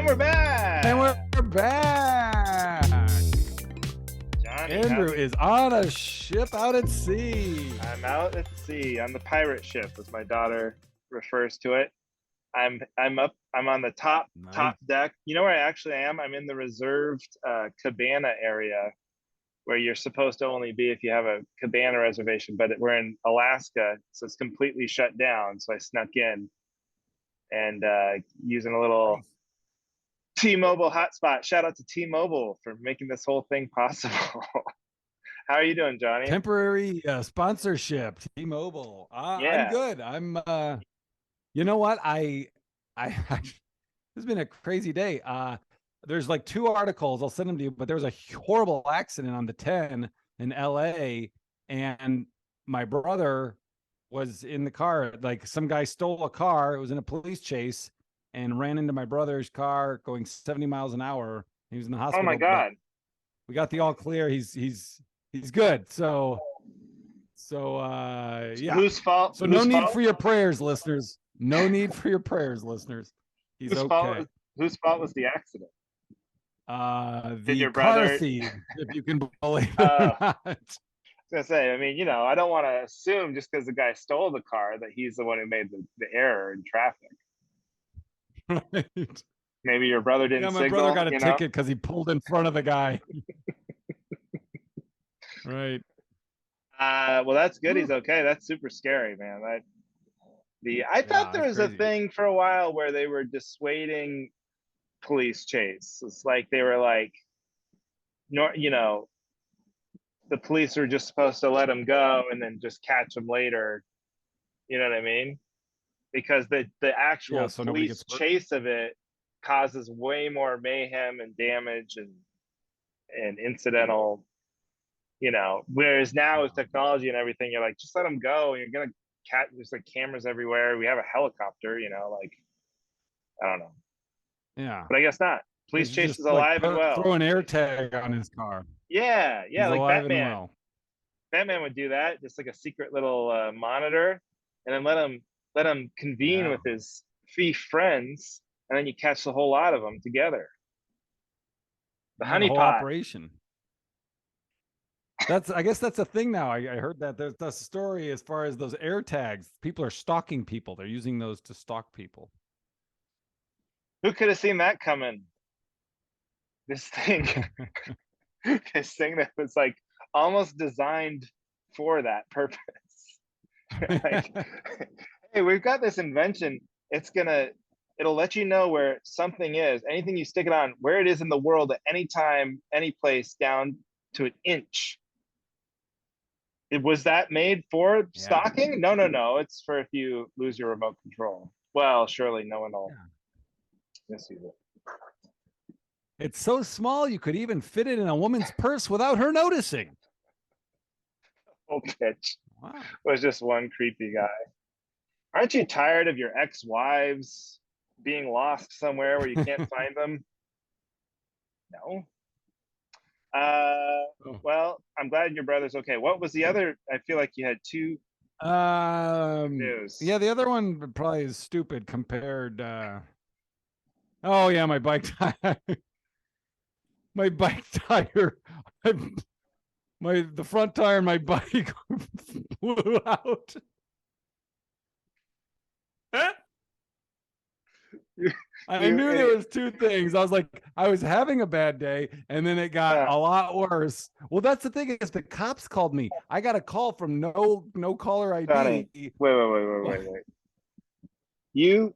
we're back. And we're back. Johnny, Andrew is on a ship out at sea. I'm out at sea on the pirate ship, as my daughter refers to it. I'm on the top deck. You know where I actually am? I'm in the reserved cabana area where you're supposed to only be if you have a cabana reservation, but we're in Alaska, so it's completely shut down. So I snuck in and using a little T-Mobile hotspot. Shout out to T-Mobile for making this whole thing possible. How are you doing, Johnny? Temporary sponsorship, T-Mobile. Yeah. I'm good. I'm you know what? I it's been a crazy day. There's like 2 articles. I'll send them to you, but there was a horrible accident on the 10 in LA, and my brother was in the car. Like, some guy stole a car. It was in a police chase and ran into my brother's car going 70 miles an hour. He was in the hospital. Oh my God. We got the all clear. He's good. So yeah. Whose fault? So no need for your prayers, listeners. No need for your prayers, listeners. He's okay. Whose fault was the accident? The your car brother thief, if you can believe it. I was gonna say, I mean, I don't want to assume just because the guy stole the car that he's the one who made the error in traffic. Right. Maybe your brother didn't. Yeah, my signal, brother got a ticket because he pulled in front of the guy. Right. Well, that's good. He's okay. That's super scary, man. I thought there was a thing for a while where they were dissuading police chase. It's like they were like, the police were just supposed to let him go and then just catch him later. You know what I mean? Because the actual police chase of it causes way more mayhem and damage and incidental, whereas now with technology and everything, you're like, just let them go. And you're gonna there's like cameras everywhere. We have a helicopter, like, I don't know. Yeah. But I guess not. Police chase is alive and well. Throw an air tag on his car. Yeah. He's like Batman. Well. Batman would do that, just like a secret little monitor, and then let him convene with his thief friends, and then you catch the whole lot of them together. The honeypot operation. I guess that's a thing now. I heard that there's a story as far as those air tags. People are stalking people. They're using those to stalk people. Who could have seen that coming? This thing that was like almost designed for that purpose. Like, hey, we've got this invention. It'll let you know where something is. Anything you stick it on, where it is in the world at any time, any place, down to an inch. Was that made for stalking? No. It's for if you lose your remote control. Well, surely no one will misuse it. It's so small you could even fit it in a woman's purse without her noticing. Oh, bitch. Wow. It was just one creepy guy. Aren't you tired of your ex-wives being lost somewhere where you can't find them? No. Well, I'm glad your brother's okay. What was the other? I feel like you had 2 news. Yeah, the other one probably is stupid compared. Oh yeah, my bike tire. My bike tire. The front tire on my bike blew out. I knew there was 2 things. I was like, I was having a bad day, and then it got a lot worse. Well, that's the thing, is the cops called me. I got a call from no caller ID. Johnny, wait.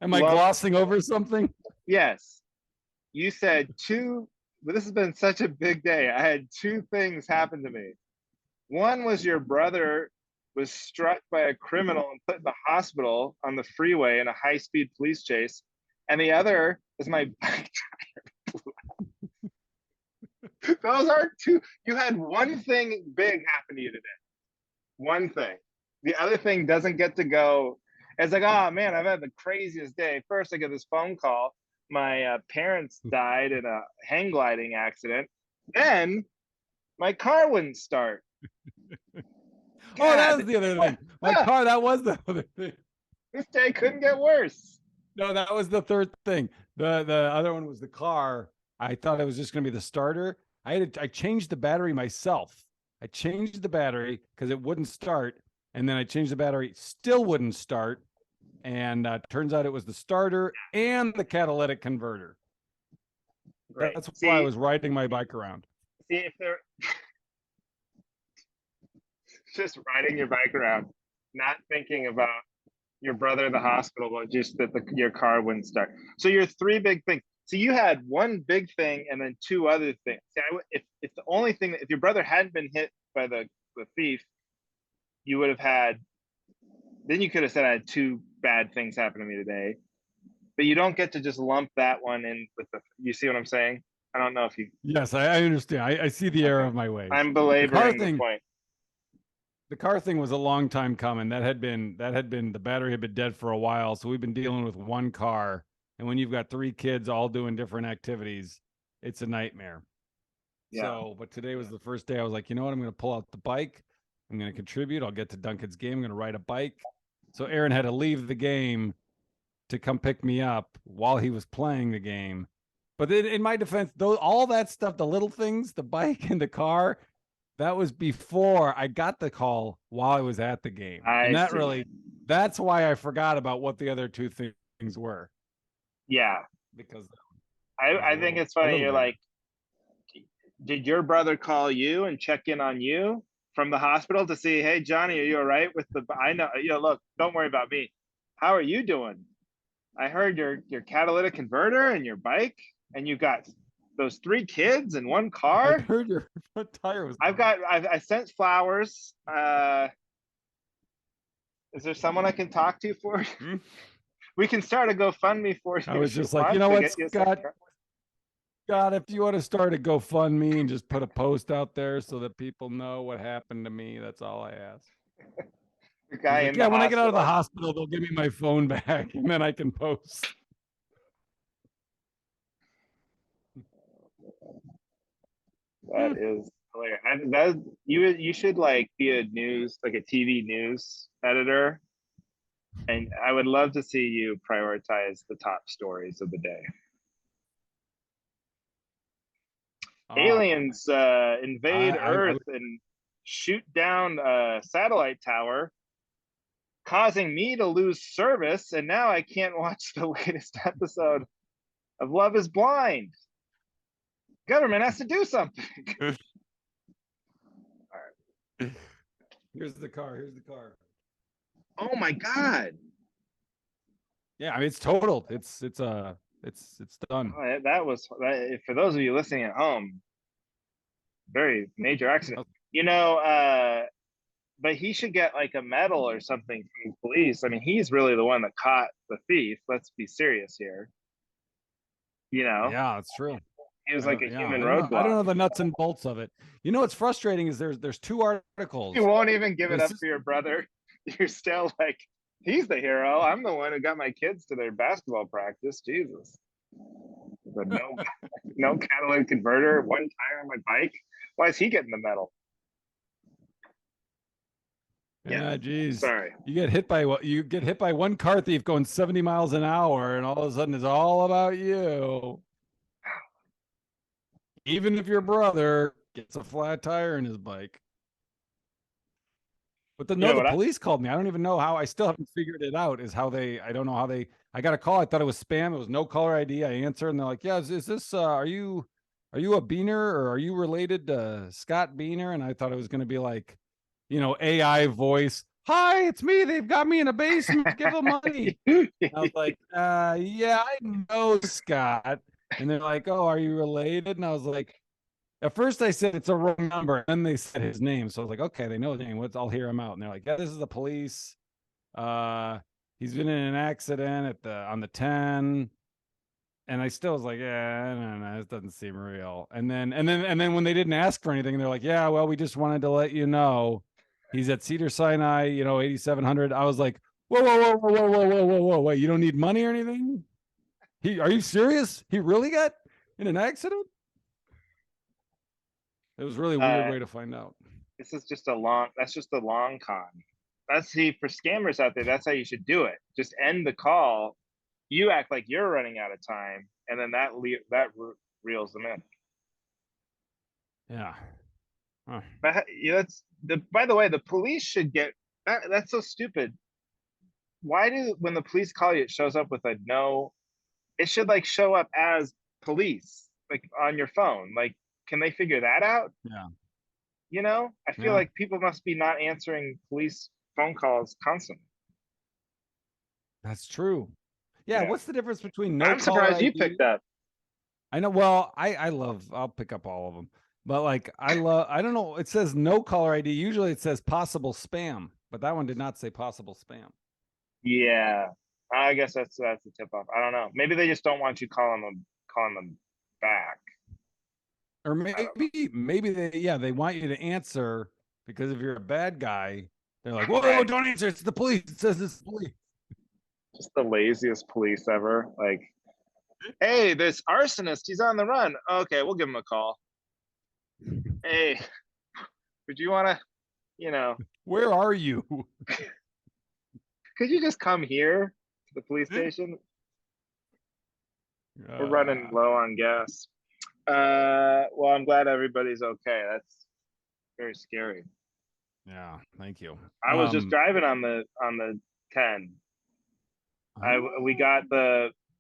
Am I glossing over something? Yes. You said 2, but this has been such a big day. I had 2 things happen to me. One was your brother was struck by a criminal and put in the hospital on the freeway in a high-speed police chase. And the other is my bike tire. Those are 2. You had one thing big happen to you today. One thing. The other thing doesn't get to go. It's like, oh man, I've had the craziest day. First, I get this phone call. My parents died in a hang gliding accident. Then my car wouldn't start. Oh, that was the other thing. My car, that was the other thing. This day couldn't get worse. No, that was the third thing. The other one was the car. I thought it was just going to be the starter. I changed the battery myself. I changed the battery because it wouldn't start, and then I changed the battery, still wouldn't start, and turns out it was the starter and the catalytic converter. Right. That's why I See, was riding my bike around. see if they're just riding your bike around, not thinking about your brother in the hospital, but just that your car wouldn't start. So your three big things. So you had one big thing and then two other things. See, if the only thing, if your brother hadn't been hit by the thief, you would have had. Then you could have said I had two bad things happen to me today, but you don't get to just lump that one in with the. You see what I'm saying? I don't know if you. Yes, I understand. I see the error Okay. of my ways. I'm The car belaboring the thing, point. the car thing was a long time coming. The battery had been dead for a while, so we've been dealing with one car. And when you've got three kids all doing different activities, it's a nightmare. Yeah. So, but today was the first day I was like, you know what? I'm going to pull out the bike. I'm going to contribute. I'll get to Duncan's game. I'm going to ride a bike. So Aaron had to leave the game to come pick me up while he was playing the game. But then in my defense, though, all that stuff, the little things, the bike and the car, that was before I got the call while I was at the game. I And that see. really, that's why I forgot about what the other two things were. Yeah. Because I think it's a funny. little You're bigger. like, did your brother call you and check in on you from the hospital to see, hey, Johnny, are you all right with the, I know, look, don't worry about me. How are you doing? I heard your catalytic converter and your bike, and you got those three kids in one I car. heard your front tire was. I sent flowers. Is there someone I can talk to for? Hmm? We can start a GoFundMe for you I was if you just like, you want know to what, get you some. Scott, if you want to start a GoFundMe and just put a post out there so that people know what happened to me, that's all I ask. The He's guy like, in yeah, the when I get out of the hospital. hospital, they'll give me my phone back and then I can post. That is hilarious. You should like be a news like a TV news editor, and I would love to see you prioritize the top stories of the day. Oh, Aliens invade I Earth and shoot down a satellite tower, causing me to lose service, and now I can't watch the latest episode of Love Is Blind. Government has to do something. here's the car. Here's the car. Oh my god. Yeah, I mean it's totaled. It's done. That was for those of you listening at home, very major accident. You know, but he should get like a medal or something from the police. I mean, he's really the one that caught the thief. Let's be serious here. You know, Yeah, it's true. he was like a Yeah, human I don't roadblock. know the nuts and bolts of it. You know what's frustrating is there's two You articles. won't even give it This up is for your brother. You're still like, he's the hero. I'm the one who got my kids to their basketball practice. Jesus. But no, no catalytic converter, one tire on my bike. Why is he getting the medal? Yeah, yeah, geez. sorry. You get hit by one car thief going 70 miles an hour, and all of a sudden it's all about you. Even if your brother gets a flat tire in his bike. But You know the what? police called me. I don't even know how. I still haven't figured it out. Is how they? I don't know how they. I got a call. I thought it was spam. It was no caller ID. I answered, and they're like, "Yeah, is this? Are you a Beaner or are you related to Scott Beaner?" And I thought it was going to be like, AI voice. Hi, it's me. They've got me in a basement. Give them money. I was like, yeah, I know Scott. And they're like, oh, are you related? And I was like, at first I said it's a wrong number. And then they said his name. So I was like, okay, they know his name. I'll hear him out. And they're like, yeah, this is the police. Uh, he's been in an accident on the 10. And I still was like, yeah, I don't know, this doesn't seem real. And then when they didn't ask for anything, they're like, yeah, well, we just wanted to let you know he's at Cedar Sinai, 8,700. I was like, whoa, whoa, whoa, whoa, whoa, whoa, whoa, whoa, whoa, wait, you don't need money or anything? Are you serious? He really got in an accident? It was a really weird way to find out. This is that's just a long con. That's for scammers out there. That's how you should do it. Just end the call. you act like you're running out of time, and then that reels them in. Yeah. Huh. But that's by the way, the police should get that. That's so stupid. Why do when the police call you, it shows up with a no? It should like show up as police, like on your phone. Like, can they figure that out? Yeah. I feel like people must be not answering police phone calls constantly. That's true. Yeah. What's the difference between no I'm caller surprised you ID? picked up. I know. Well, I'll pick up all of them, but like I don't know. It says no caller ID. Usually it says possible spam, but that one did not say possible spam. Yeah, I guess that's a tip off. I don't know. Maybe they just don't want you calling them back. Or maybe they want you to answer because if you're a bad guy, they're like, whoa, Right. don't answer. It's the police. It says it's the police. Just the laziest police ever. Like, hey, this arsonist, he's on the run. Okay, we'll give him a call. Hey, would you want to, where are you? could you just come here to the police station? We're running low on gas. Well, I'm glad everybody's okay. That's very scary. Yeah, thank you. I was just driving on the 10.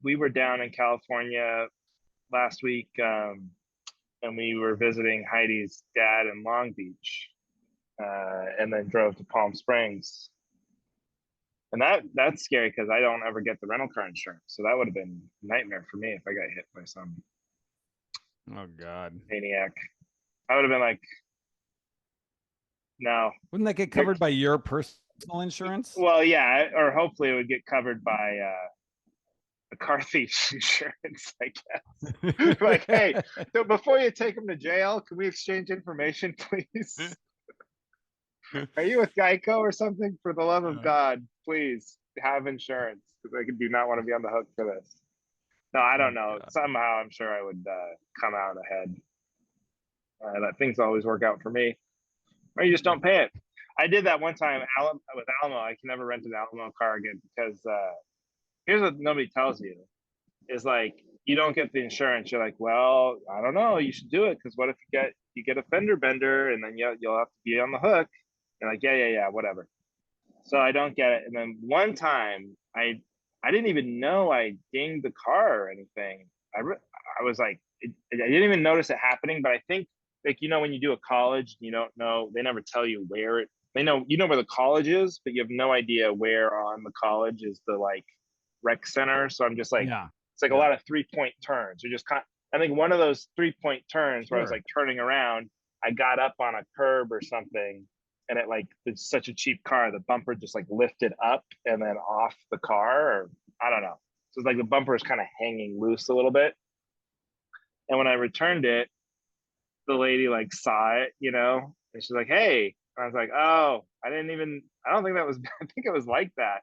We were down in California last week, and we were visiting Heidi's dad in Long Beach, and then drove to Palm Springs. And that's scary because I don't ever get the rental car insurance, so that would have been a nightmare for me if I got hit by some God maniac. I would have been like, no. Wouldn't that get covered by your personal insurance? Well, yeah, or hopefully it would get covered by the car thief insurance, I guess. Like, hey, so before you take him to jail, can we exchange information, please? Are you with Geico or something? For the love of God, please have insurance, because I do not want to be on the hook for this. No, I don't know. God. Somehow I'm sure I would come out ahead. That things always work out for me. Or you just don't pay it. I did that one time with Alamo. I can never rent an Alamo car again because here's what nobody tells you is like, you don't get the insurance. You're like, well, I don't know. You should do it because what if you get a fender bender and then you'll have to be on the hook. And like, yeah, whatever. So I don't get it. And then one time I didn't even know I dinged the car or anything. I was like, I didn't even notice it happening. But I think, like, when you do a college, you don't know, they never tell you where they know, where the college is, but you have no idea where on the college is the like rec center. So I'm just like, it's like a lot of 3-point turns. You're just I think one of those 3-point turns where I was like turning around, I got up on a curb or something. And it's such a cheap car, the bumper just like lifted up and then off the car, or I don't know. So it's like the bumper is kind of hanging loose a little bit. And when I returned it, the lady like saw it, and she's like, hey. And I was like, oh, I don't think that was, I think it was like that.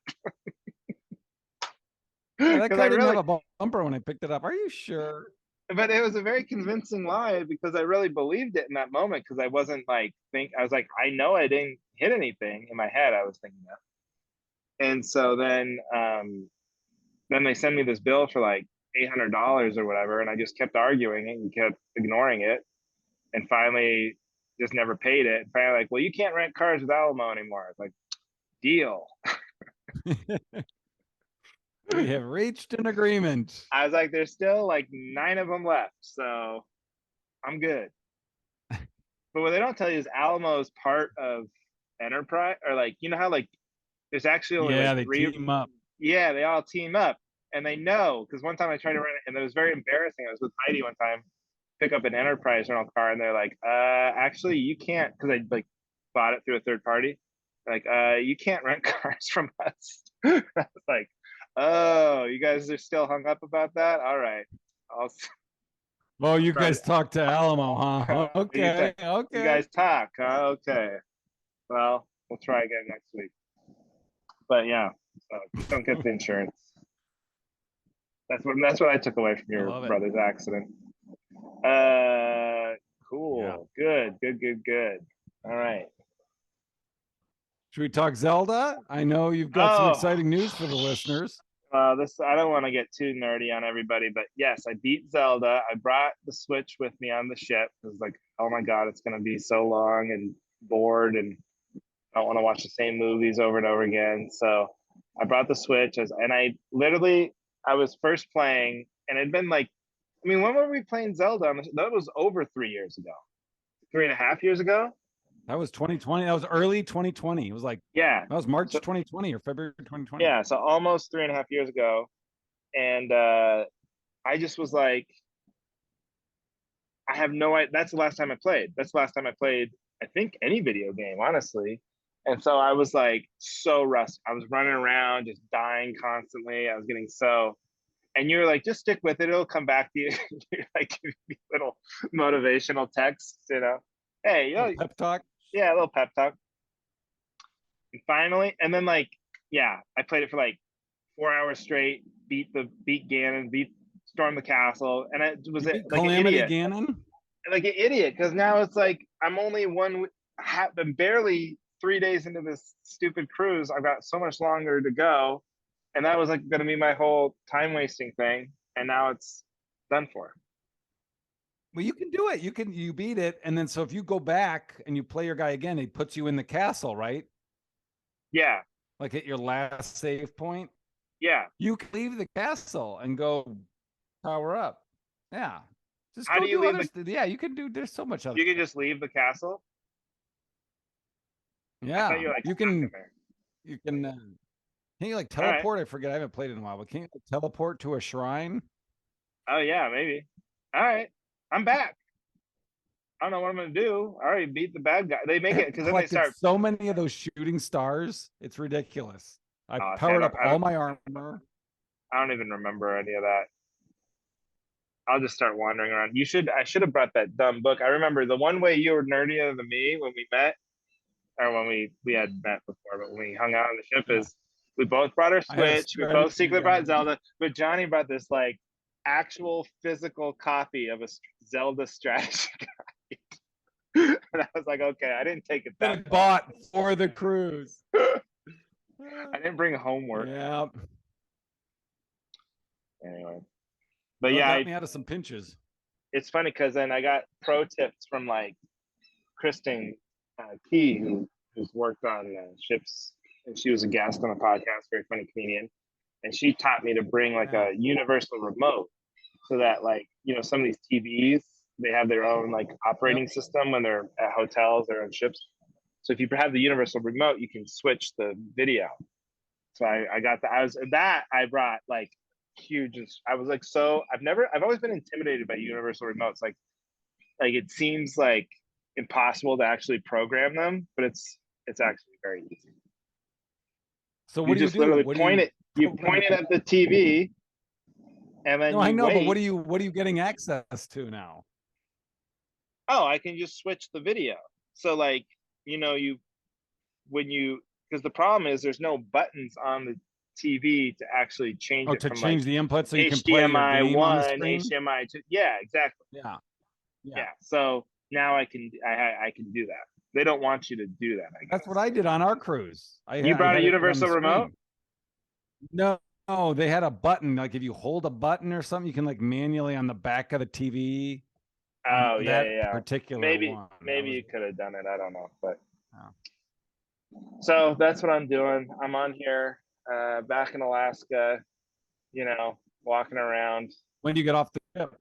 Yeah, that car didn't have a bumper when I picked it up. Are you sure? But it was a very convincing lie because I really believed it in that moment, because I wasn't like I was like, I know I didn't hit anything. In my head I was thinking that. And so then they send me this bill for like $800 or whatever, and I just kept arguing it and kept ignoring it, and finally just never paid it. And finally, like, well, you can't rent cars with Alamo anymore. It's like, deal. We have reached an agreement. I was like, there's still like 9 of them left, so I'm good. But what they don't tell you is Alamo is part of Enterprise, or like, how like there's actually only they team up. Yeah, they all team up, and they know, because one time I tried to rent it, and it was very embarrassing. I was with Heidi one time, pick up an Enterprise rental car, and they're like, actually you can't, because I like bought it through a third party. Like, you can't rent cars from us. I was like, oh, you guys are still hung up about that? All right. Well, you guys talk to Alamo, huh? Okay. You guys talk, huh? Okay. Well, we'll try again next week. But yeah, so don't get the insurance. That's what I took away from your brother's accident. Cool. Yeah. Good. All right. Should we talk Zelda? I know you've got some exciting news for the listeners. This I don't want to get too nerdy on everybody, but yes, I beat Zelda. I brought the Switch with me on the ship. It was like, oh my god, it's gonna be so long and bored, and I don't want to watch the same movies over and over again. So I brought the Switch, and I literally I was first playing, and it'd been like, I mean, when were we playing Zelda? That was over 3 years ago, 3.5 years ago. That was 2020. That was early 2020. It was like, Yeah. that was March So 2020 or February 2020. yeah, so almost 3.5 years ago, and I just was like, I have no idea. That's the last time I played. That's the last time I played, I think, any video game, honestly. And so I was like so rusty. I was running around, just dying constantly. I was getting so, and you're like, just stick with it. It'll come back to you. You're like giving me little motivational texts, Hey, Pep talk. yeah, a little pep talk. And finally, and then like, yeah, I played it for like 4 hours straight. Beat Ganon, storm the castle, and I was like Calamity an idiot. Ganon? Like an idiot, because now it's like I'm only I'm barely 3 days into this stupid cruise. I've got so much longer to go, and that was like going to be my whole time wasting thing, and now it's done for. Well, you can do it. You beat it, and then so if you go back and you play your guy again, it puts you in the castle, right? Yeah. Like at your last save point. Yeah. You can leave the castle and go power up. Yeah. Just How go do you do leave yeah, you can do. There's so much other. You can just leave the castle. Yeah, like, you can. You can. Can you like teleport? Right. I forget. I haven't played in a while. But can you like, teleport to a shrine? Oh yeah, maybe. All right, I'm back. I don't know what I'm gonna do. I already beat the bad guy. They make it because then they start so many of those shooting stars. It's ridiculous. I powered up all my armor. I don't even remember any of that. I'll just start wandering around. I should have brought that dumb book. I remember the one way you were nerdier than me when we met, or when we had met before, but when we hung out on the ship is we both brought our Switch. We both secretly brought Zelda, but Johnny brought this like actual physical copy of a Zelda strategy guide. And I was like, okay, I didn't take it that I bought for the cruise. I didn't bring homework. Yeah. Anyway, but yeah, got me out of some pinches. It's funny because then I got pro tips from like Kristen Key, who's worked on ships, and she was a guest on a podcast, very funny comedian, and she taught me to bring like a universal remote, so that like some of these TVs, they have their own like operating system when they're at hotels or on ships. So if you have the universal remote, you can switch the video. So I got that. I brought like huge. I was like, I've always been intimidated by universal remotes. Like it seems like impossible to actually program them, but it's actually very easy. So what do you do? Literally point it. You point it at the TV, and then I know, but what are you getting access to now? Oh, I can just switch the video. So like because the problem is there's no buttons on the TV to actually change it to from change the input so you HDMI can play your game 1, on the screen? HDMI 2. Yeah, exactly. Yeah. So now I can do that. They don't want you to do that. I guess. That's what I did on our cruise. You brought a universal remote? No, they had a button. Like if you hold a button or something, you can like manually on the back of the TV. Oh yeah. Particular maybe one. You could have done it. I don't know, but so that's what I'm doing. I'm on here, back in Alaska, walking around. When do you get off the ship?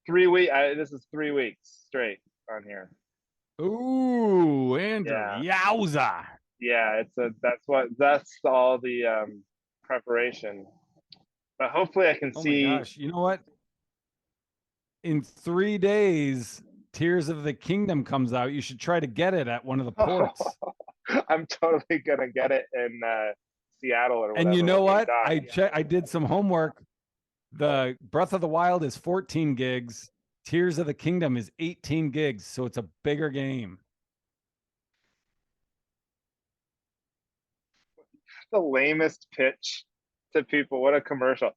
3 weeks. This is 3 weeks straight on here. Ooh, Andrew, yowza! Yeah, that's all the preparation. But hopefully, I can see. My gosh, you know what? In 3 days, Tears of the Kingdom comes out. You should try to get it at one of the ports. I'm totally gonna get it in Seattle or whatever. And you know what? I did some homework. The Breath of the Wild is 14 gigs. Tears of the Kingdom is 18 gigs, so it's a bigger game. The lamest pitch to people. What a commercial.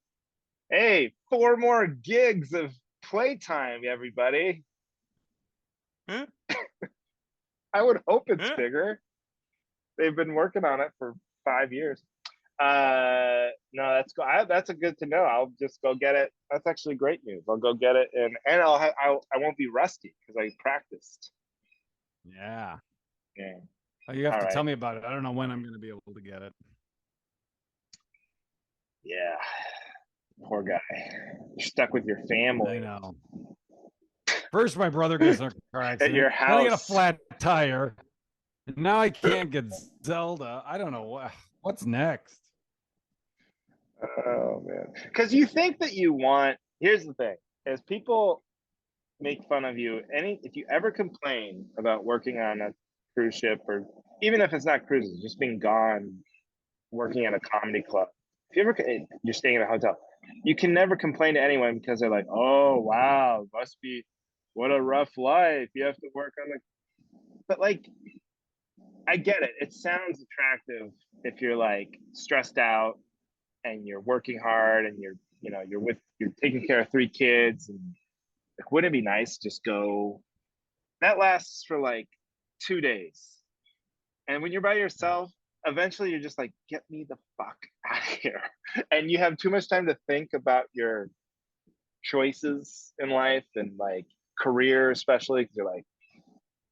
Hey, 4 more gigs of playtime, everybody. Huh? I would hope it's bigger. They've been working on it for 5 years. No, that's a good to know. I'll just go get it. That's actually great news. I'll go get it, and I won't be rusty because I practiced. Yeah. Yeah. Oh, you have All to tell right. me about it. I don't know when I'm going to be able to get it. Yeah. Poor guy. You're stuck with your I family know. First, my brother gets in a car at your accident. Then I get a house. flat tire. And now I can't get Zelda. I don't know what's next. Oh man. Because you think that you want. Here's the thing: as people make fun of you, if you ever complain about working on a cruise ship, or even if it's not cruises, just being gone, working at a comedy club. If you ever you're staying in a hotel, you can never complain to anyone because they're like, "Oh wow, must be what a rough life. You have to work on the." But like, I get it. It sounds attractive if you're like stressed out and you're working hard and you're taking care of 3 kids, and like, wouldn't it be nice to just go? That lasts for like 2 days, and when you're by yourself, eventually you're just like, get me the fuck out of here. And you have too much time to think about your choices in life and like career, especially because you're like,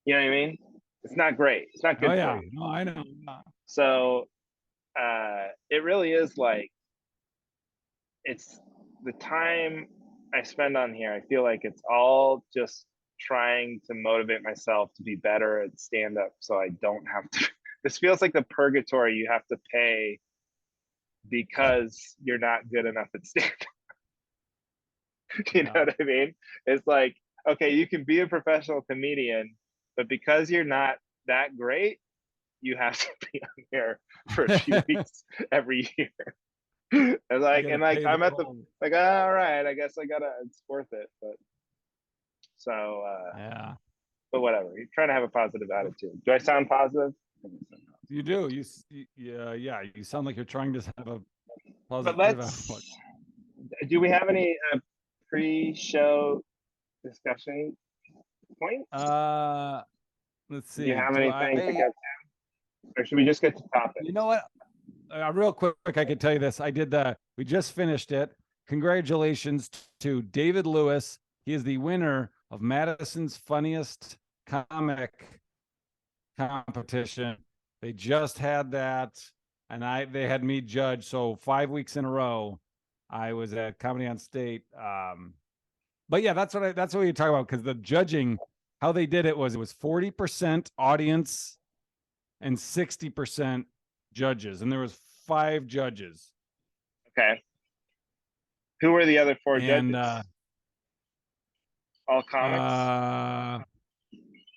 you know what I mean? It's not great. It's not Oh good for yeah, you. no, I know. So it really is like, it's the time I spend on here. I feel like it's all just trying to motivate myself to be better at stand up so I don't have to. This feels like the purgatory you have to pay because you're not good enough at stand up. You know Yeah. what I mean? It's like, okay, you can be a professional comedian, but because you're not that great, you have to be on here for a few weeks every year. And You like, got to and like, pay the I'm at the toll. like, all right, I guess I gotta. It's worth it, but so. Yeah. But whatever. You're trying to have a positive attitude. Do I sound positive? You do. Yeah, yeah. You sound like you're trying to have a But positive outlook. let's. Do we have any pre-show discussion points? Uh, let's Do you see. have Do anything to I? get to, or should we just get to topics? You know what? Real quick, I can tell you this. I did the. We just finished it. Congratulations to David Lewis. He is the winner of Madison's Funniest Comic competition. They just had that, and they had me judge. So 5 weeks in a row, I was at Comedy on State. But yeah, that's what you talk about, because the judging, how they did it was 40% audience and 60% judges, and there was 5 judges. Okay. Who were the other 4 judges? And All comics.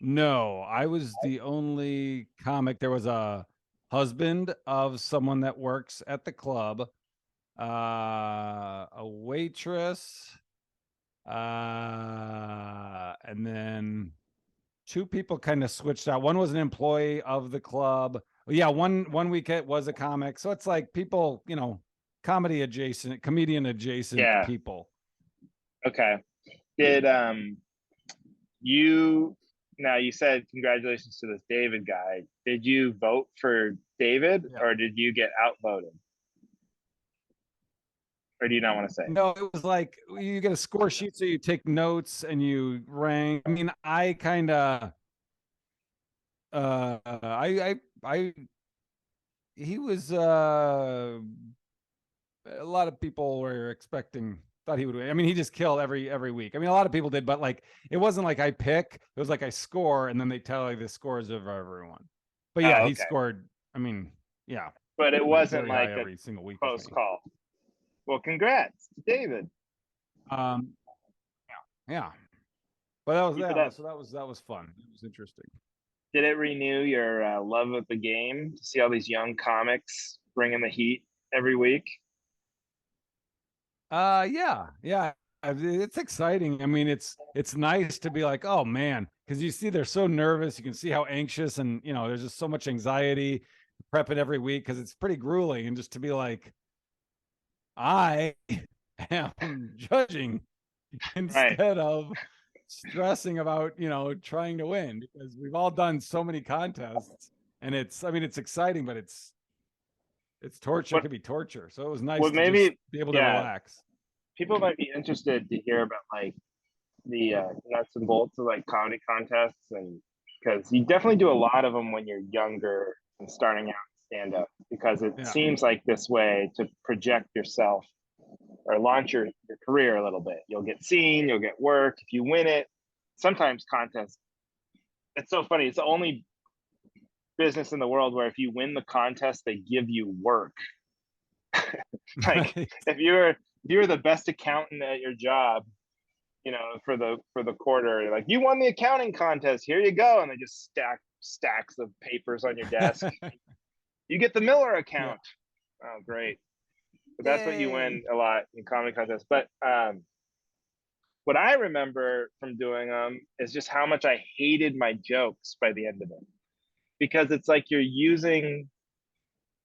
no, I was the only comic. There was a husband of someone that works at the club, a waitress, and then 2 people kind of switched out. One was an employee of the club. Yeah, one week it was a comic. So it's like people, comedian adjacent Yeah. people. Okay. Did you now you said congratulations to this David guy. Did you vote for David Yeah. or did you get outvoted? Or do you not want to say? No, it was like you get a score sheet, so you take notes and you rank. I mean, I kind of, I, he was, a lot of people were thought he would win. I mean, he just killed every week. I mean, a lot of people did, but like, it wasn't like I pick, it was like I score and then they tell you the scores of everyone. But yeah, Oh, he okay. scored, I mean, yeah, But it like wasn't very high like a every single week with close me. call. Well, congrats to David. Um, yeah. But that was Keep it yeah, up. so that was fun. It was interesting. Did it renew your love of the game to see all these young comics bringing the heat every week? Yeah, yeah. It's exciting. I mean, it's nice to be like, oh man, because you see they're so nervous. You can see how anxious, and there's just so much anxiety prepping every week because it's pretty grueling. And just to be like, I am judging Right. instead of stressing about trying to win, because we've all done so many contests, and it's exciting, but it's torture. It What could be torture. So it was nice what to just maybe be able to yeah, relax. people might be interested to hear about like the nuts and bolts of like comedy contests, and because you definitely do a lot of them when you're younger and starting out stand up, because it Yeah. seems like this way to project yourself or launch your career a little bit. You'll get seen, you'll get work if you win it. Sometimes contests, it's so funny, it's the only business in the world where if you win the contest they give you work. Like Right. if you're the best accountant at your job, for the quarter, like, you won the accounting contest, here you go, and they just stack stacks of papers on your desk. You get the Miller Yeah. account. Oh, great. But that's what you Yay. win a lot in comedy contests. But what I remember from doing them is just how much I hated my jokes by the end of it, because it's like you're using,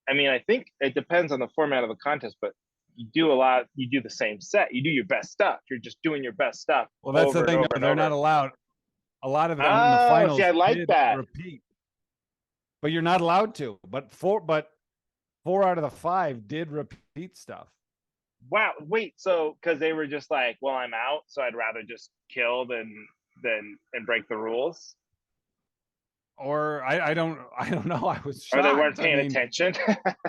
I mean, I think it depends on the format of the contest, but you do the same set, you do your best stuff, you're just doing your best stuff Well, that's the over and thing. over No, and they're not over. allowed. A lot of them in the Oh, see, finals I like did that. repeat, but you're not allowed to. But four out of the five did repeat stuff. Wow, wait, so because they were just like, well, I'm out, so I'd rather just kill than and break the rules, Or I don't know. I was or they weren't shocked. I paying mean, attention.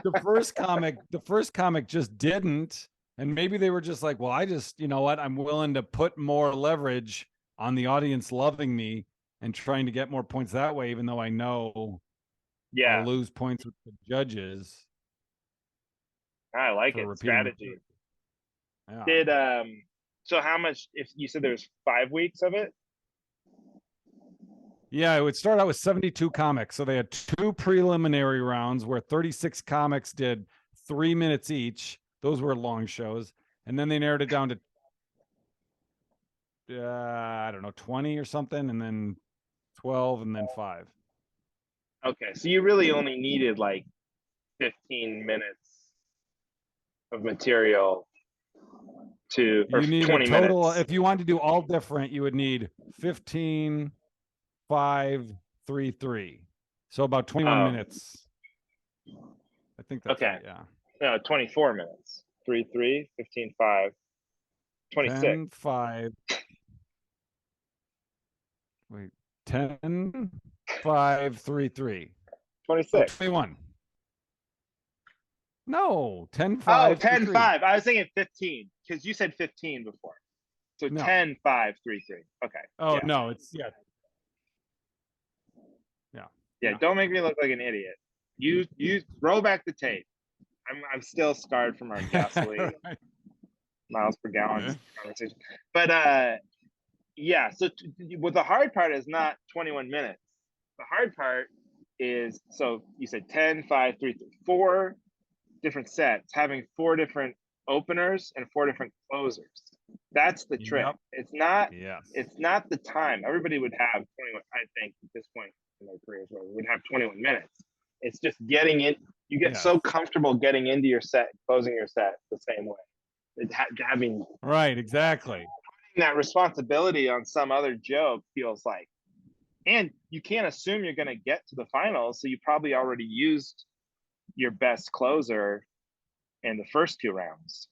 the first comic just didn't, and maybe they were just like, well, I just, you know what, I'm willing to put more leverage on the audience loving me and trying to get more points that way, even though I know I'll Yeah, lose points with the judges I like for it. repeating the Strategy. joke. Yeah. Did so how much, if you said there's 5 weeks of it? Yeah, it would start out with 72 comics. So they had two preliminary rounds where 36 comics did 3 minutes each. Those were long shows. And then they narrowed it down to, I don't know, 20 or something, and then 12, and then 5. Okay, so you really only needed like 15 minutes of material or You need a 20 total, minutes. if you wanted to do all different, you would need 15, 5, 3, 3. So about 21 Oh, minutes. I think that's okay. right. Yeah. No, 24 minutes. 3, 3, 15, 5, 26. 10, 5. Wait, 10, 5, 3, 3. Oh, 26. 21. No, 10, Oh, 5, 3, 10, 3. 5. I was thinking 15 because you said 15 before. So No. 10, 5, 3, 3. Okay. Oh, Yeah. no, it's, yeah. Yeah. Yeah. No. Don't make me look like an idiot. You roll back the tape. I'm still scarred from our gasoline Right. miles per gallon conversation. But yeah. So what the hard part is not 21 minutes. The hard part is, so you said 10, 5, 3, 3, 4 different sets, having 4 different openers and 4 different closers. That's the trick. Yep. It's not. Yes. It's not the time. Everybody would have 21. I think at this point in their careers, where we would have 21 minutes. It's just getting in. You get Yes. so comfortable getting into your set, closing your set the same way. Having Right. Exactly. that responsibility on some other joke feels like, and you can't assume you're going to get to the finals, so you probably already used your best closer in the first 2 rounds.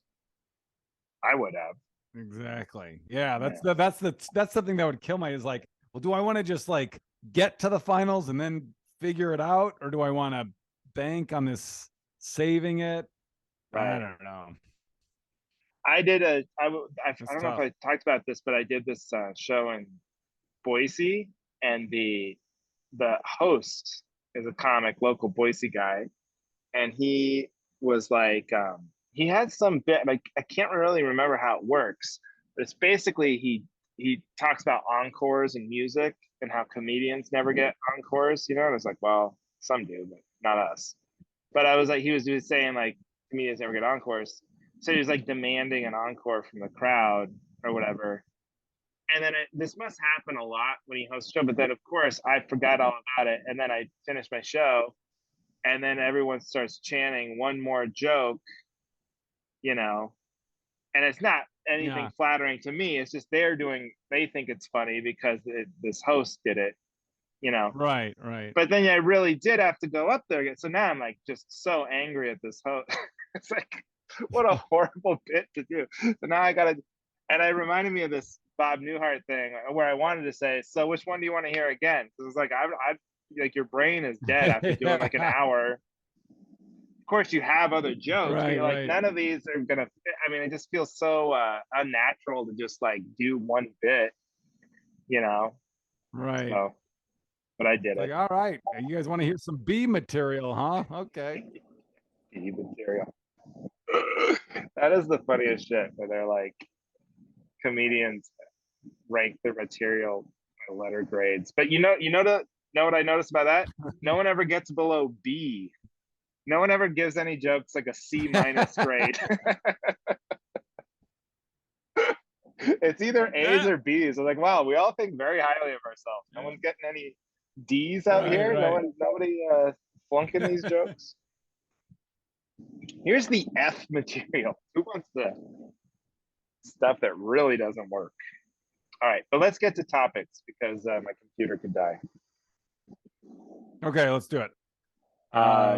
I would have. Exactly. Yeah. That's something that would kill me, is like, well, do I want to just like get to the finals and then figure it out? Or do I want to bank on this saving it? Right. I don't know. I did I It's don't know if tough. I talked about this, but I did this show in Boise, and the host is a comic, local Boise guy, and he was like, he had some bit, like, I can't really remember how it works, but it's basically he talks about encores and music and how comedians never get encores, and it's like, well, some do, but not us. But I was like, he was saying like comedians never get encores, so he was like demanding an encore from the crowd or whatever. And then this must happen a lot when he hosts a show, but then of course I forgot all about it, and then I finished my show, and then everyone starts chanting one more joke, you know, and it's not anything Yeah. flattering to me. It's just they think it's funny because this host did it. you know. Right, right. But then I really did have to go up there again. So now I'm like just so angry at this host. It's like, what a horrible bit to do. So now I gotta, and it reminded me of this Bob Newhart thing where I wanted to say, so which one do you want to hear again? Because it's like I like your brain is dead after doing like an hour. Of course, you have other jokes, but Right, you're like, right, none of these are gonna fit. I mean, it just feels so unnatural to just like do one bit, you know. right. So, but I did It's like, it. all right, you guys want to hear some B material, huh? Okay. The material. That is the funniest shit where they're like comedians rank their material by letter grades. But know what I noticed about that? No one ever gets below B. No one ever gives any jokes like a C minus grade. It's either A's or B's. I'm like, wow, we all think very highly of ourselves. No one's getting any D's out Right, here. right. Nobody flunking these jokes. Here's the F material. Who wants the stuff that really doesn't work? All right, but let's get to topics because my computer could die. Okay, let's do it.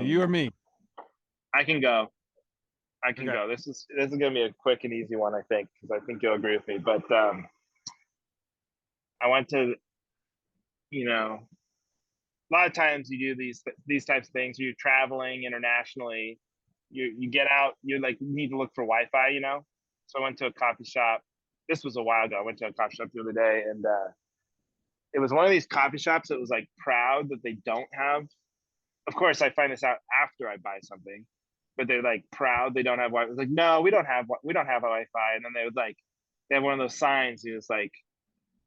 You or me? I can go. I can Okay. go. This is gonna be a quick and easy one, I think, because I think you'll agree with me. But I went to, a lot of times you do these types of things. You're traveling internationally. You get out. You like need to look for Wi-Fi. So I went to a coffee shop. This was a while ago. I went to a coffee shop the other day, and it was one of these coffee shops that was like proud that they don't have. Of course, I find this out after I buy something, but they're like proud they don't have Wi-Fi. It's like, no, we don't have Wi-Fi. And then they have one of those signs. It's like,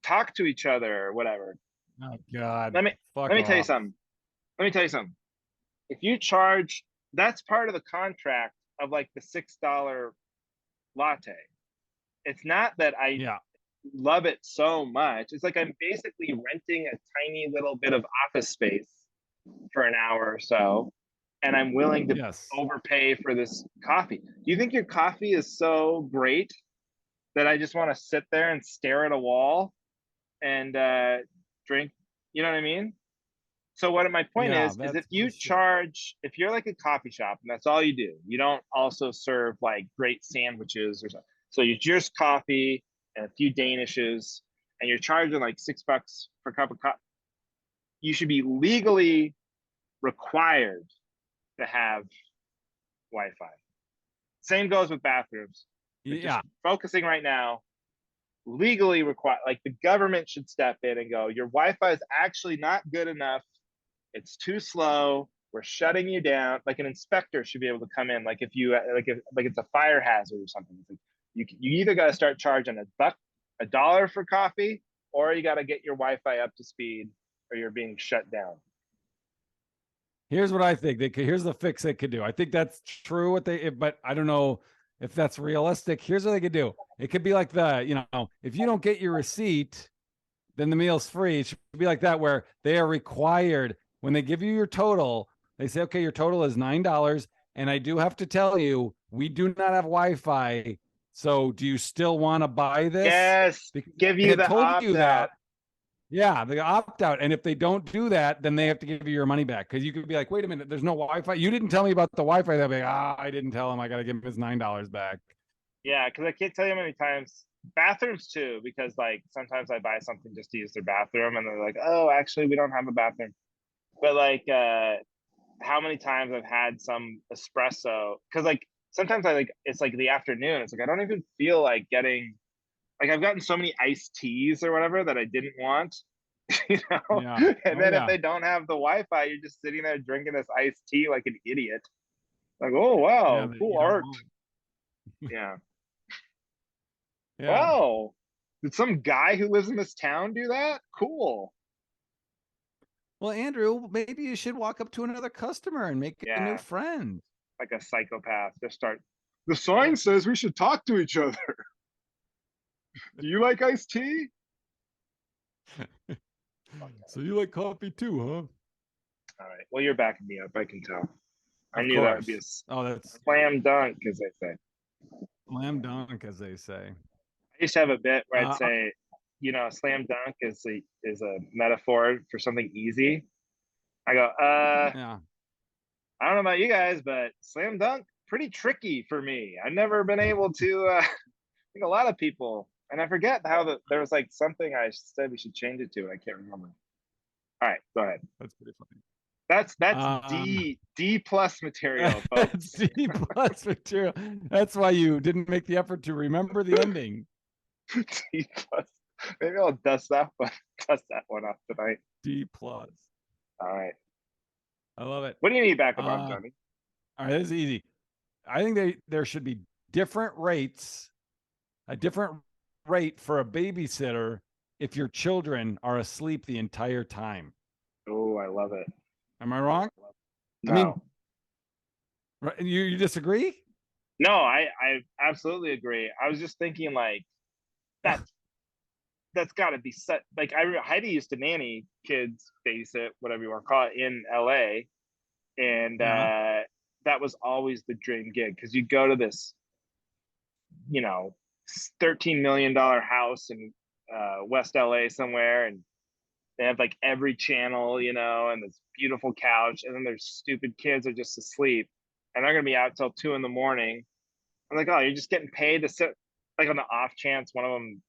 talk to each other or whatever. Oh God. Let me Fuck let me tell you off. something. Let me tell you something. If you charge, that's part of the contract of like the $6 latte. It's not that I Yeah. love it so much. It's like I'm basically renting a tiny little bit of office space for an hour or so, and I'm willing to Yes. overpay for this coffee. Do you think your coffee is so great that I just want to sit there and stare at a wall and drink? You know what I mean? So what my point Yeah, is that's bullshit. if you're like a coffee shop and that's all you do, you don't also serve like great sandwiches or something. So you just coffee and a few danishes, and you're charging like $6 for a cup of coffee. You should be legally required to have Wi-Fi. Same goes with bathrooms. But just Yeah. focusing right now, legally required. Like the government should step in and go, your Wi-Fi is actually not good enough. It's too slow. We're shutting you down. Like an inspector should be able to come in. Like if it's a fire hazard or something. It's like you either got to start charging a dollar for coffee, or you got to get your Wi-Fi up to speed, or you're being shut down. Here's what I think. Here's the fix they could do. I think that's true. But I don't know if that's realistic. Here's what they could do. It could be like if you don't get your receipt, then the meal's free. It should be like that, where they are required when they give you your total. They say, okay, your total is $9, and I do have to tell you, we do not have Wi-Fi. So, do you still want to buy this? Yes, Because give they you had the told you opt that. out. Yeah, the opt out. And if they don't do that, then they have to give you your money back. Because you could be like, wait a minute, there's no Wi-Fi. You didn't tell me about the Wi-Fi. They'll be like, I didn't tell him. I got to give him his $9 back. Yeah, because I can't tell you how many times bathrooms too. Because like sometimes I buy something just to use their bathroom, and they're like, "Oh, actually, we don't have a bathroom." But like, how many times I've had some espresso? Because like sometimes it's like the afternoon. It's like I don't even feel like getting. Like I've gotten so many iced teas or whatever that I didn't want, you know. Yeah. And Oh, then if yeah. they don't have the Wi-Fi, you're just sitting there drinking this iced tea like an idiot. Like, oh Yeah. wow, cool You don't art. want. Yeah. Yeah. Wow. Did some guy who lives in this town do that? Cool. Well, Andrew, maybe you should walk up to another customer and make a new Yeah, friend. like a psychopath. Just start. The sign says we should talk to each other. Do you like iced tea? So you like coffee too, huh? All right. Well, you're backing me up. I can tell. I Of knew that would be a course. Oh, that's slam dunk, as they say. slam dunk, as they say. I used to have a bit where I'd Uh, say, slam dunk is a metaphor for something easy. I go, Yeah. I don't know about you guys, but slam dunk, pretty tricky for me. I've never been able to, I think a lot of people, and I forget how there was like something I said we should change it to, and I can't remember. All right, go ahead. That's pretty funny. That's D plus material, That's folks. D plus material. That's why you didn't make the effort to remember the ending. D plus. Maybe I'll dust that one off tonight. D plus. All right. I love it. What do you need backup on, Johnny? All right, this is easy. I think there should be different rates, a different rate for a babysitter if your children are asleep the entire time. Oh, I love it. Am I wrong? No. I mean, you disagree? No, I absolutely agree. I was just thinking like that's got to be set. Like Heidi used to nanny kids, babysit, whatever you want to call it, in LA, and that was always the dream gig because you go to this, $13 million house in West LA somewhere, and they have like every channel, and this beautiful couch, and then their stupid kids are just asleep, and they're gonna be out till 2 a.m. I'm like, oh, you're just getting paid to sit, like on the off chance one of them,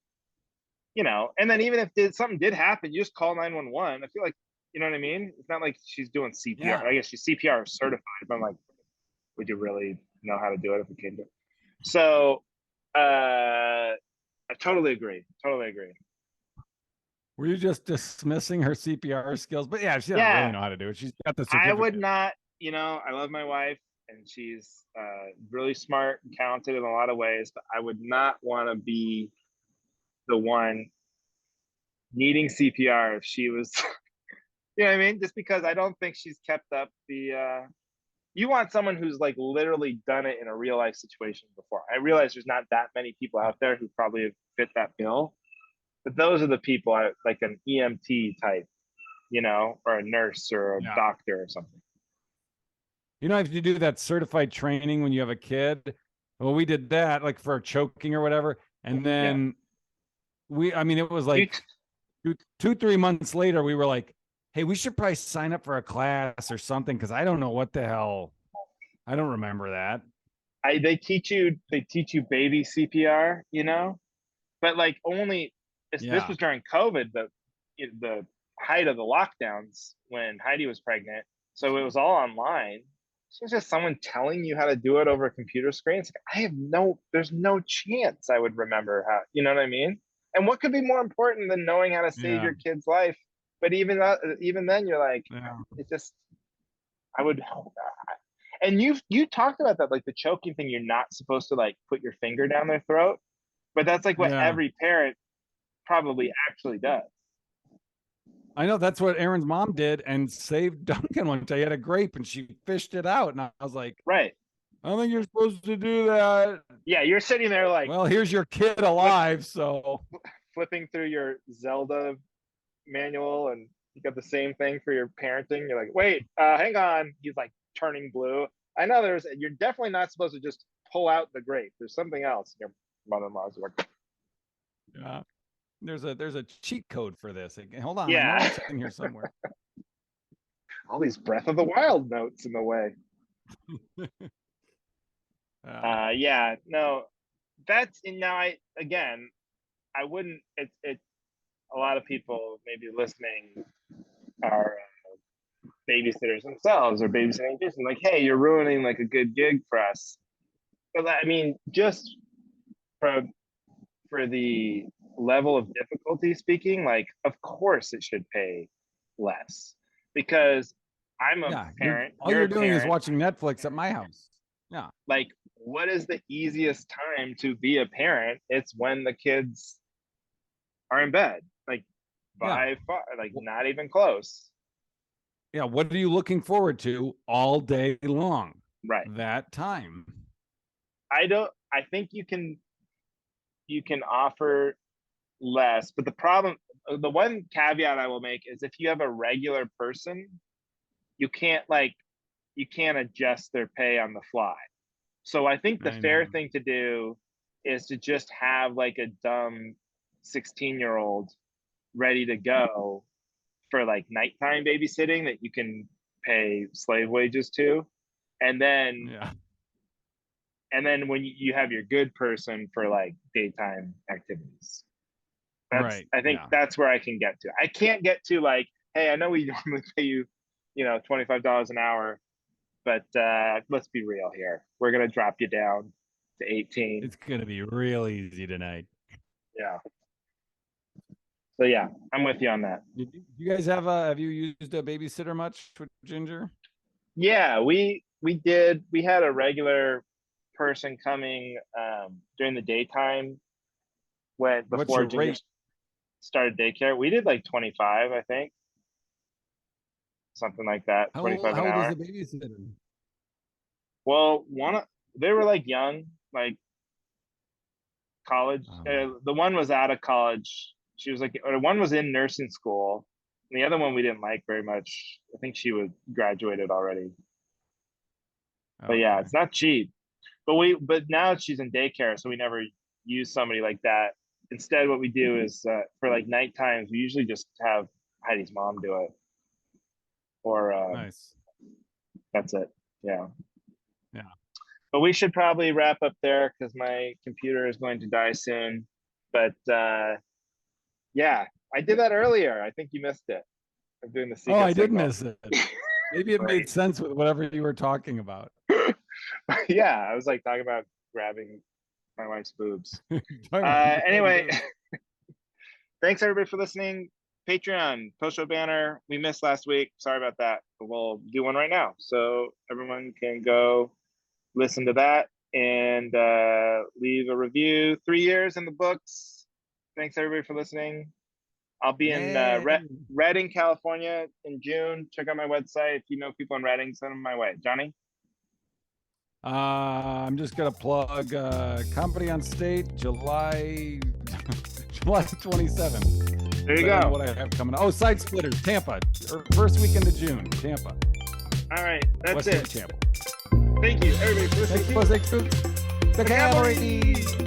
and then even if something did happen, you just call 911. I feel like, you know what I mean? It's not like she's doing CPR. Yeah. I guess she's CPR certified, but I'm like, would you really know how to do it if it came to it? So I totally agree. Were you just dismissing her CPR skills? But yeah, she doesn't really know how to do it. She's got the certificate. I would not, I love my wife, and she's really smart and talented in a lot of ways, but I would not want to be the one needing CPR if she was, you know what I mean? Just because I don't think she's kept up the, you want someone who's like literally done it in a real life situation before. I realize there's not that many people out there who probably fit that bill, but those are the people like an EMT type, or a nurse or a doctor or something. If you do that certified training when you have a kid, well, we did that like for choking or whatever. And then it was like 2-3 months later, we were like, hey, we should probably sign up for a class or something. Cause I don't know what the hell. I don't remember that. They teach you baby CPR, but like only this was during COVID, the height of the lockdowns when Heidi was pregnant. So it was all online. So it's just someone telling you how to do it over a computer screen. It's like, there's no chance I would remember how, you know what I mean? And what could be more important than knowing how to save your kid's life? But even then you're like, it's just, I would, and you talked about that, like the choking thing, you're not supposed to like put your finger down their throat, but that's like what every parent probably actually does. I know that's what Aaron's mom did and saved Duncan one day. He had a grape and she fished it out. And I was like, right. I don't think you're supposed to do that. Yeah, you're sitting there like, well, here's your kid alive. So flipping through your Zelda manual, and you got the same thing for your parenting. You're like, wait, hang on. He's like turning blue. I know you're definitely not supposed to just pull out the grape. There's something else your mother-in-law's working. Yeah. There's a cheat code for this. Hold on. Yeah. I know it's in here somewhere. All these Breath of the Wild notes in the way. No, that's now I wouldn't, it a lot of people maybe listening are babysitters themselves or babysitting kids, and like, hey, you're ruining like a good gig for us. But I mean, just for the level of difficulty speaking, like, of course it should pay less because I'm a parent. All you're doing is watching Netflix at my house. Yeah. Like, what is the easiest time to be a parent? It's when the kids are in bed, like by far, like not even close. Yeah. What are you looking forward to all day long? Right. That time. I think you can offer less, but the one caveat I will make is if you have a regular person, you can't adjust their pay on the fly. So I think the fair thing to do is to just have like a dumb 16-year-old ready to go for like nighttime babysitting that you can pay slave wages to. And then when you have your good person for like daytime activities. Right. I think that's where I can get to. I can't get to like, hey, I know we normally pay you, $25 an hour, but let's be real here. We're going to drop you down to 18. It's going to be real easy tonight. Yeah. So yeah, I'm with you on that. You guys have you used a babysitter much with Ginger? Yeah, we did. We had a regular person coming during the daytime before Ginger started daycare. We did like 25, I think. Something like that. 25 an hour. How old is the babysitter? Well, they were like young, like college. The one was out of college. She was like, or one was in nursing school, and the other one we didn't like very much. I think she was graduated already. But yeah, it's not cheap. But now she's in daycare, so we never use somebody like that. Instead, what we do is for like night times, we usually just have Heidi's mom do it. Or nice. That's it. Yeah. Yeah. But we should probably wrap up there because my computer is going to die soon. But yeah, I did that earlier. I think you missed it. I'm doing the secret I did signal. miss it. Maybe it made sense with whatever you were talking about. Yeah, I was like talking about grabbing my wife's boobs. Anyway, thanks everybody for listening. Patreon, post-show banner. We missed last week. Sorry about that, but we'll do one right now. So everyone can go listen to that and leave a review. 3 years in the books. Thanks everybody for listening. I'll be in Redding, California in June. Check out my website. If you know people in Redding, send them my way. Johnny? I'm just going to plug Company on State, July 27th. There you go. What I have coming up. Oh, Side Splitters, Tampa. First weekend of June, Tampa. All right, that's West it. Channel. Thank you, everybody, for listening. Thanks for listening to the Cavalry.